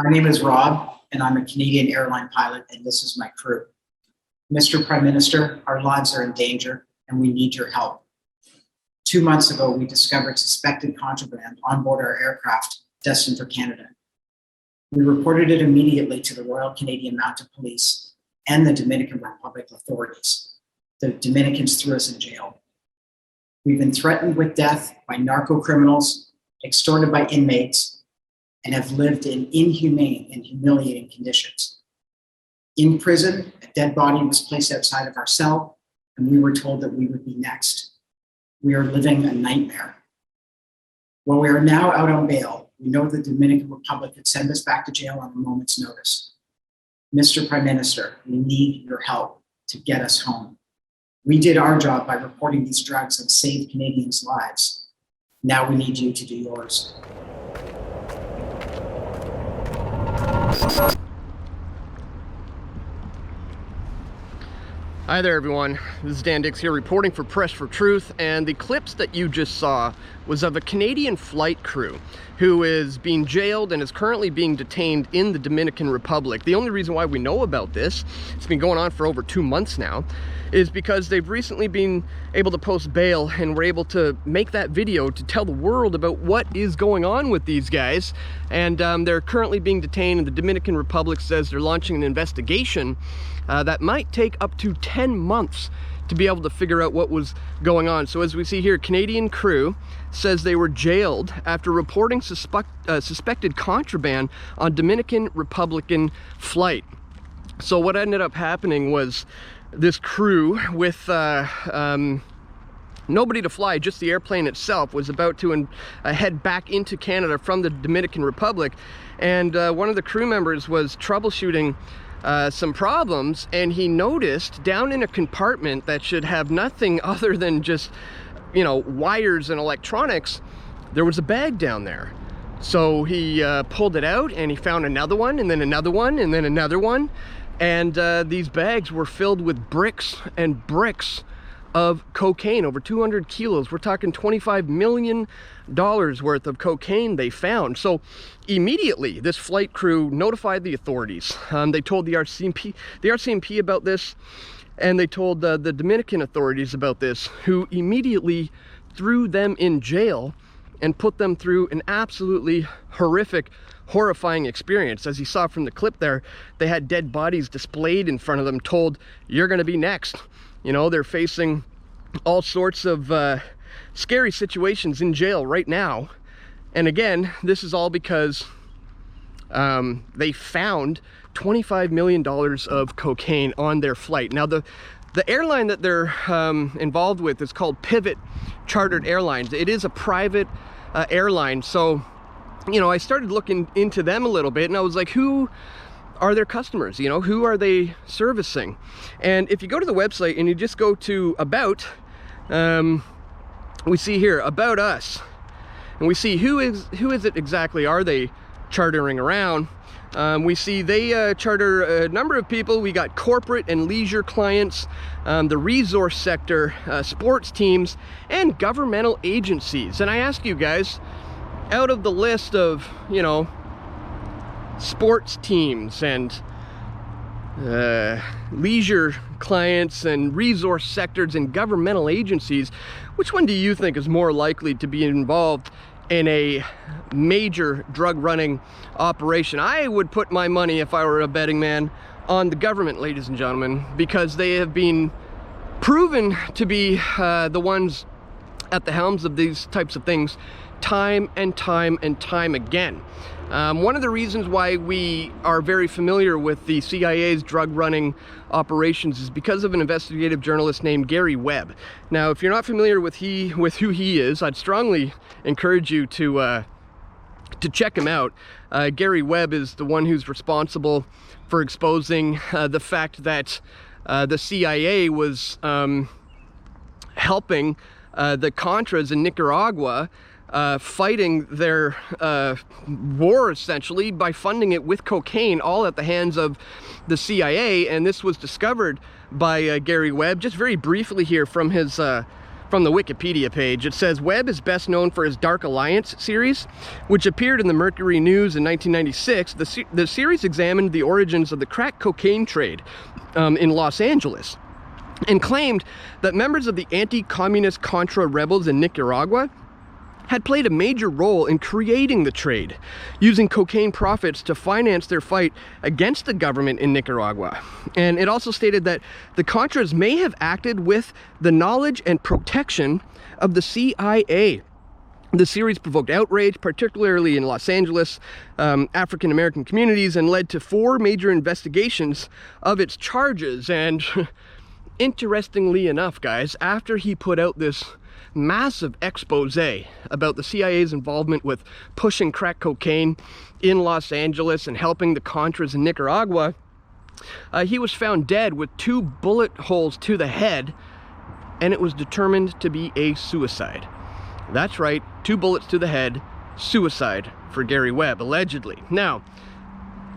My name is Rob, and I'm a Canadian airline pilot, and this is my crew. Mr. Prime Minister, our lives are in danger, and we need your help. 2 months ago, we discovered suspected contraband on board our aircraft destined for Canada. We reported it immediately to the Royal Canadian Mounted Police and the Dominican Republic authorities. The Dominicans threw us in jail. We've been threatened with death by narco criminals, extorted by inmates, and have lived in inhumane and humiliating conditions. In prison, a dead body was placed outside of our cell, and we were told that we would be next. We are living a nightmare. While we are now out on bail, we know the Dominican Republic could send us back to jail on a moment's notice. Mr. Prime Minister, we need your help to get us home. We did our job by reporting these drugs and saved Canadians' lives. Now we need you to do yours. Hi there everyone, this is Dan Dix here reporting for Press for Truth, and the clips that you just saw was of a Canadian flight crew who is being jailed and is currently being detained in the Dominican Republic. The only reason why we know about this, it's been going on for over 2 months now, is because they've recently been able to post bail and were able to make that video to tell the world about what is going on with these guys. And they're currently being detained, and the Dominican Republic says they're launching an investigation that might take up to 10 months to be able to figure out what was going on. So as we see here, Canadian crew says they were jailed after reporting suspected contraband on Dominican Republican flight. So what ended up happening was this crew with nobody to fly, just the airplane itself, was about to head back into Canada from the Dominican Republic, and one of the crew members was troubleshooting some problems, and he noticed down in a compartment that should have nothing other than just, you know, wires and electronics, there was a bag down there. So he pulled it out, and he found another one, and then another one, and then another one. And these bags were filled with bricks and bricks of cocaine, over 200 kilos. We're talking $25 million worth of cocaine they found. So immediately, this flight crew notified the authorities. They told the RCMP about this, and they told the Dominican authorities about this, who immediately threw them in jail and put them through an absolutely horrifying experience. As you saw from the clip there, they had dead bodies displayed in front of them, told, you're gonna be next. You know, they're facing all sorts of scary situations in jail right now. And again, this is all because they found $25 million of cocaine on their flight. Now, the airline that they're involved with is called Pivot Airlines. It is a private airline. So, you know, I started looking into them a little bit, and I was like, who are their customers? You know, who are they servicing? And if you go to the website and you just go to About, we see here About Us, and we see who is it exactly are they chartering around. We see they charter a number of people. We got corporate and leisure clients, the resource sector, sports teams, and governmental agencies. And I ask you guys, out of the list of, you know, sports teams and leisure clients and resource sectors and governmental agencies, which one do you think is more likely to be involved in a major drug running operation? I would put my money, if I were a betting man, on the government, ladies and gentlemen, because they have been proven to be the ones at the helms of these types of things time and time and time again. One of the reasons why we are very familiar with the CIA's drug running operations is because of an investigative journalist named Gary Webb. Now, if you're not familiar with who he is, I'd strongly encourage you to check him out. Gary Webb is the one who's responsible for exposing the fact that the CIA was helping the Contras in Nicaragua fighting their war, essentially, by funding it with cocaine, all at the hands of the CIA. And this was discovered by Gary Webb. Just very briefly here from his from the Wikipedia page. It says Webb is best known for his Dark Alliance series, which appeared in the Mercury News in 1996. The series examined the origins of the crack cocaine trade in Los Angeles, and claimed that members of the anti-communist Contra rebels in Nicaragua had played a major role in creating the trade, using cocaine profits to finance their fight against the government in Nicaragua. And it also stated that the Contras may have acted with the knowledge and protection of the CIA. The series provoked outrage, particularly in Los Angeles, African-American communities, and led to 4 major investigations of its charges. And interestingly enough, guys, after he put out this massive expose about the CIA's involvement with pushing crack cocaine in Los Angeles and helping the Contras in Nicaragua, he was found dead with 2 bullet holes to the head, and it was determined to be a suicide. That's right, 2 bullets to the head, suicide for Gary Webb, allegedly. Now,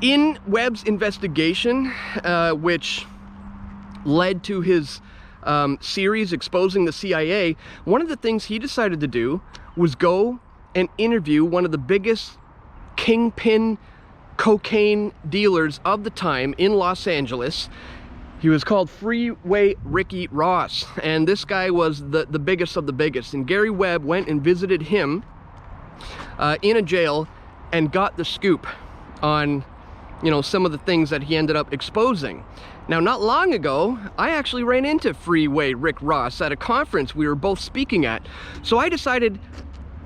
in Webb's investigation, which led to his series exposing the CIA, one of the things he decided to do was go and interview one of the biggest kingpin cocaine dealers of the time in Los Angeles. He was called Freeway Ricky Ross, and this guy was the biggest of the biggest. And Gary Webb went and visited him in a jail and got the scoop on, you know, some of the things that he ended up exposing. Now, not long ago, I actually ran into Freeway Rick Ross at a conference we were both speaking at. So I decided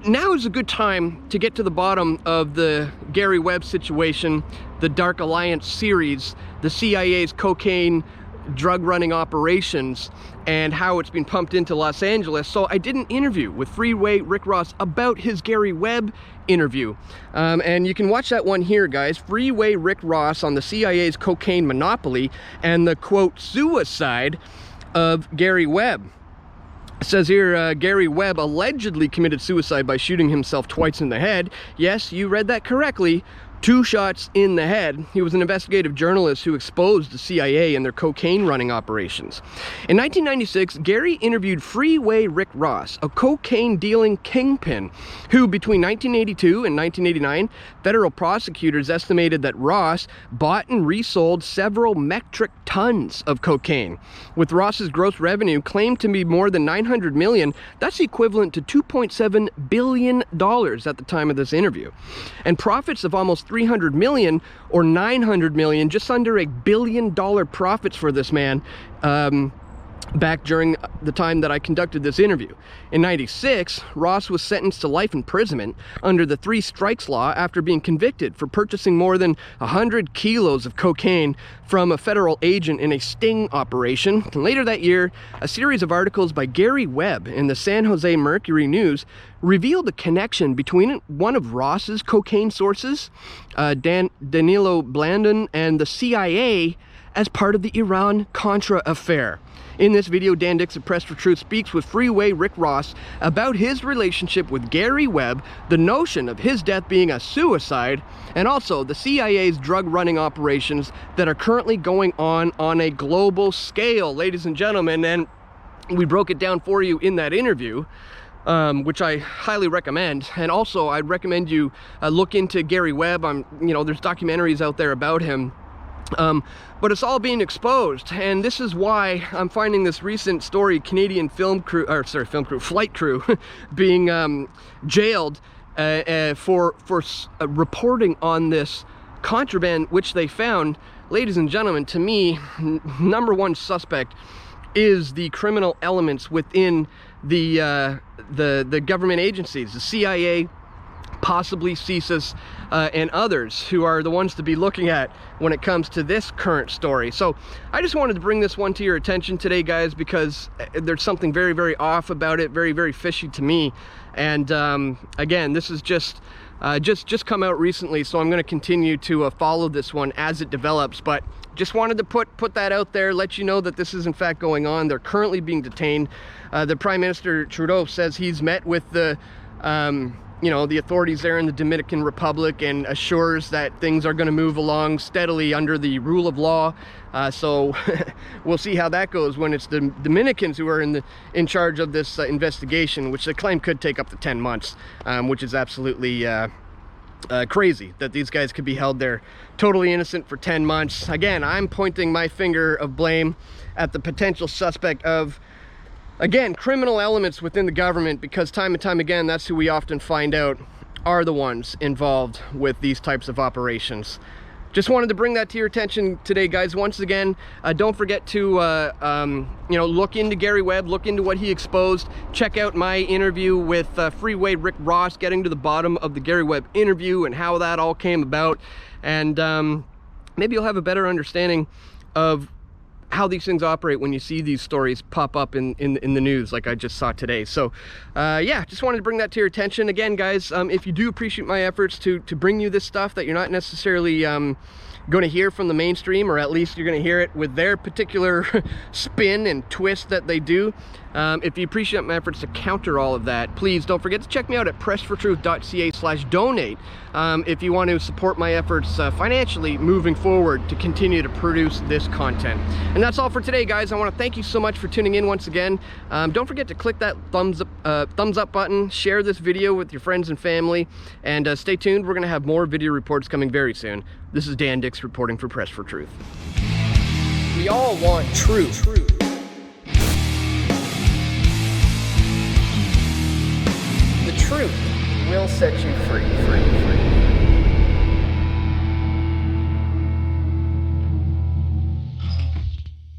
now is a good time to get to the bottom of the Gary Webb situation, the Dark Alliance series, the CIA's cocaine drug running operations, and how it's been pumped into Los Angeles. So I did an interview with Freeway Rick Ross about his Gary Webb interview. And you can watch that one here, guys. Freeway Rick Ross on the CIA's cocaine monopoly and the, quote, suicide of Gary Webb. It says here, Gary Webb allegedly committed suicide by shooting himself twice in the head. Yes, you read that correctly. 2 shots in the head. He was an investigative journalist who exposed the CIA and their cocaine running operations. In 1996, Gary interviewed Freeway Rick Ross, a cocaine dealing kingpin, who between 1982 and 1989, federal prosecutors estimated that Ross bought and resold several metric tons of cocaine. With Ross's gross revenue claimed to be more than $900 million, that's equivalent to $2.7 billion at the time of this interview. And profits of almost $300 million or $900 million, just under $1 billion profits for this man, back during the time that I conducted this interview. In '96, Ross was sentenced to life imprisonment under the 3 strikes law after being convicted for purchasing more than 100 kilos of cocaine from a federal agent in a sting operation. And later that year, a series of articles by Gary Webb in the San Jose Mercury News revealed a connection between one of Ross's cocaine sources, Danilo Blandon, and the CIA as part of the Iran-Contra affair. In this video, Dan Dix of Press for Truth speaks with Freeway Rick Ross about his relationship with Gary Webb, the notion of his death being a suicide, and also the CIA's drug running operations that are currently going on a global scale, ladies and gentlemen. And we broke it down for you in that interview, which I highly recommend. And also, I'd recommend you look into Gary Webb. There's documentaries out there about him. But it's all being exposed, and this is why I'm finding this recent story, Canadian flight crew being jailed for reporting on this contraband, which they found. Ladies and gentlemen, to me, number one suspect is the criminal elements within the government agencies, the CIA, possibly CSIS, and others, who are the ones to be looking at when it comes to this current story. So I just wanted to bring this one to your attention today, guys, because there's something very, very off about it, very, very fishy to me. And again, this is just come out recently, so I'm going to continue to follow this one as it develops. But just wanted to put that out there, let you know that this is in fact going on. They're currently being detained. The Prime Minister Trudeau says he's met with the you know, the authorities there in the Dominican Republic, and assures that things are going to move along steadily under the rule of law. So we'll see how that goes when it's the Dominicans who are in charge of this investigation, which they claim could take up to 10 months, which is absolutely crazy that these guys could be held there totally innocent for 10 months. Again, I'm pointing my finger of blame at the potential suspect of, again, criminal elements within the government, because time and time again, that's who we often find out are the ones involved with these types of operations. Just wanted to bring that to your attention today, guys. Once again, don't forget to you know, look into Gary Webb, look into what he exposed. Check out my interview with Freeway Rick Ross, getting to the bottom of the Gary Webb interview and how that all came about. And maybe you'll have a better understanding of how these things operate when you see these stories pop up in the news like I just saw today. So yeah, just wanted to bring that to your attention. Again, guys, if you do appreciate my efforts to bring you this stuff that you're not necessarily going to hear from the mainstream, or at least you're going to hear it with their particular spin and twist that they do, if you appreciate my efforts to counter all of that, please don't forget to check me out at pressfortruth.ca/donate if you want to support my efforts financially moving forward to continue to produce this content. And that's all for today, guys. I want to thank you so much for tuning in once again. Don't forget to click that thumbs up button, share this video with your friends and family, and stay tuned. We're going to have more video reports coming very soon. This is Dan Dix reporting for Press for Truth. We all want truth. The truth will set you free.